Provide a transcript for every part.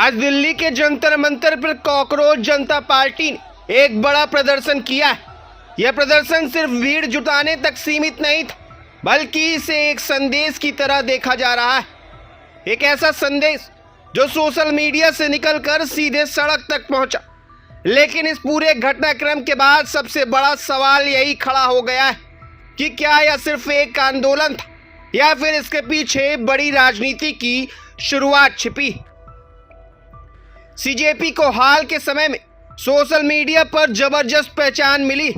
आज दिल्ली के जंतर मंतर पर कॉकरोच जनता पार्टी ने एक बड़ा प्रदर्शन किया है। यह प्रदर्शन सिर्फ भीड़ जुटाने तक सीमित नहीं था, बल्कि इसे एक संदेश की तरह देखा जा रहा है। एक ऐसा संदेश जो सोशल मीडिया से निकलकर सीधे सड़क तक पहुंचा। लेकिन इस पूरे घटनाक्रम के बाद सबसे बड़ा सवाल यही खड़ा हो गया है कि क्या यह सिर्फ एक आंदोलन था या फिर इसके पीछे बड़ी राजनीति की शुरुआत छिपी। सीजेपी को हाल के समय में सोशल मीडिया पर जबरदस्त पहचान मिली।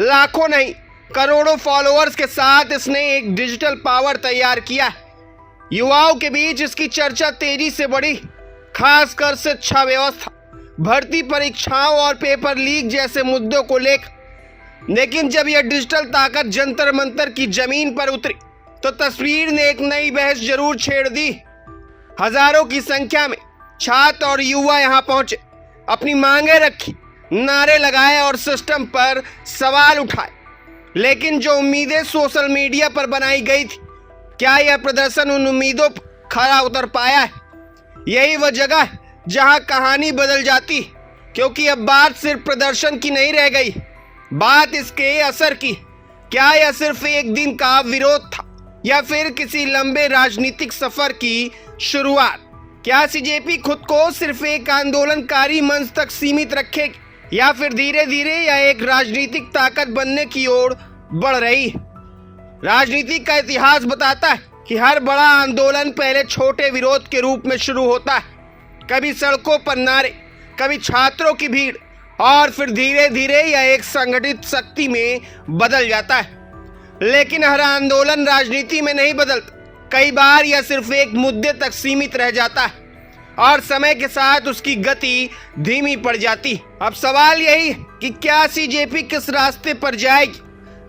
लाखों नहीं करोड़ों फॉलोअर्स के साथ इसने एक डिजिटल पावर तैयार किया। युवाओं के बीच इसकी चर्चा तेजी से बढ़ी, खासकर शिक्षा व्यवस्था, भर्ती परीक्षाओं और पेपर लीक जैसे मुद्दों को लेकर। लेकिन जब यह डिजिटल ताकत जंतर मंतर की जमीन पर उतरी तो तस्वीर ने एक नई बहस जरूर छेड़ दी। हजारों की संख्या में छात्र और युवा यहां पहुंचे, अपनी मांगे रखी, नारे लगाए और सिस्टम पर सवाल उठाए। लेकिन जो उम्मीदें सोशल मीडिया पर बनाई गई थी, क्या यह प्रदर्शन उन उम्मीदों पर खरा उतर पाया है? यही वह जगह है जहां कहानी बदल जाती, क्योंकि अब बात सिर्फ प्रदर्शन की नहीं रह गई, बात इसके असर की। क्या यह सिर्फ एक दिन का विरोध था या फिर किसी लंबे राजनीतिक सफर की शुरुआत? क्या सीजेपी खुद को सिर्फ एक आंदोलनकारी मंच तक सीमित रखेगी या फिर धीरे धीरे यह एक राजनीतिक ताकत बनने की ओर बढ़ रही है? राजनीति का इतिहास बताता है कि हर बड़ा आंदोलन पहले छोटे विरोध के रूप में शुरू होता है, कभी सड़कों पर नारे, कभी छात्रों की भीड़, और फिर धीरे धीरे यह एक संगठित शक्ति में बदल जाता है। लेकिन हर आंदोलन राजनीति में नहीं बदलता। कई बार यह सिर्फ एक मुद्दे तक सीमित रह जाता है और समय के साथ उसकी गति धीमी पड़ जाती। अब सवाल यही है कि क्या सीजेपी किस रास्ते पर जाएगी?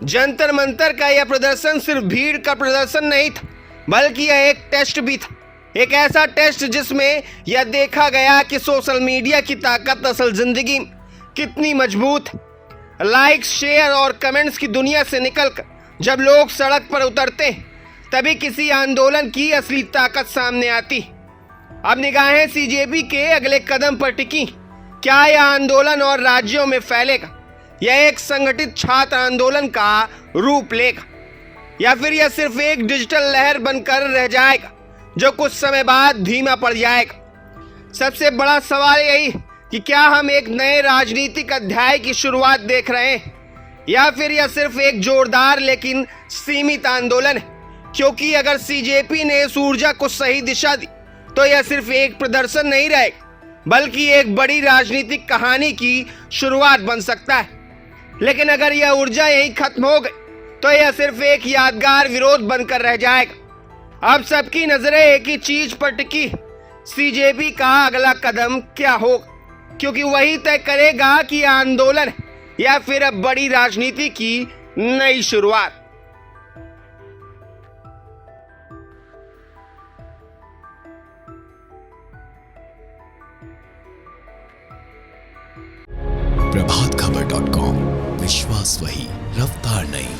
जंतर मंतर का यह प्रदर्शन सिर्फ भीड़ का प्रदर्शन नहीं था, बल्कि यह एक टेस्ट भी था। एक ऐसा टेस्ट जिसमें यह देखा गया कि सोशल मीडिया की ताकत असल जिंदगी में कितनी मजबूत है। लाइक्स, शेयर और कमेंट्स की दुनिया से निकलकर जब लोग सड़क पर उतरते हैं, तभी किसी आंदोलन की असली ताकत सामने आती। अब निगाहें सीजेपी के अगले कदम पर टिकी। क्या यह आंदोलन और राज्यों में फैलेगा? यह एक संगठित छात्र आंदोलन का रूप लेगा या फिर यह सिर्फ एक डिजिटल लहर बनकर रह जाएगा जो कुछ समय बाद धीमा पड़ जाएगा? सबसे बड़ा सवाल यही है कि क्या हम एक नए राजनीतिक अध्याय की शुरुआत देख रहे हैं या फिर यह सिर्फ एक जोरदार लेकिन सीमित आंदोलन है? क्योंकि अगर सीजेपी ने इस ऊर्जा को सही दिशा दी तो यह सिर्फ एक प्रदर्शन नहीं रहेगा, बल्कि एक बड़ी राजनीतिक कहानी की शुरुआत बन सकता है। लेकिन अगर यह ऊर्जा यहीं खत्म हो गई तो यह सिर्फ एक यादगार विरोध बनकर रह जाएगा। अब सबकी नजरें एक ही चीज पर टिकी, सीजेपी का अगला कदम क्या होगा, क्योंकि वही तय करेगा कि आंदोलन है या फिर अब बड़ी राजनीति की नई शुरुआत। प्रभातखबर.com, विश्वास वही, रफ्तार नहीं।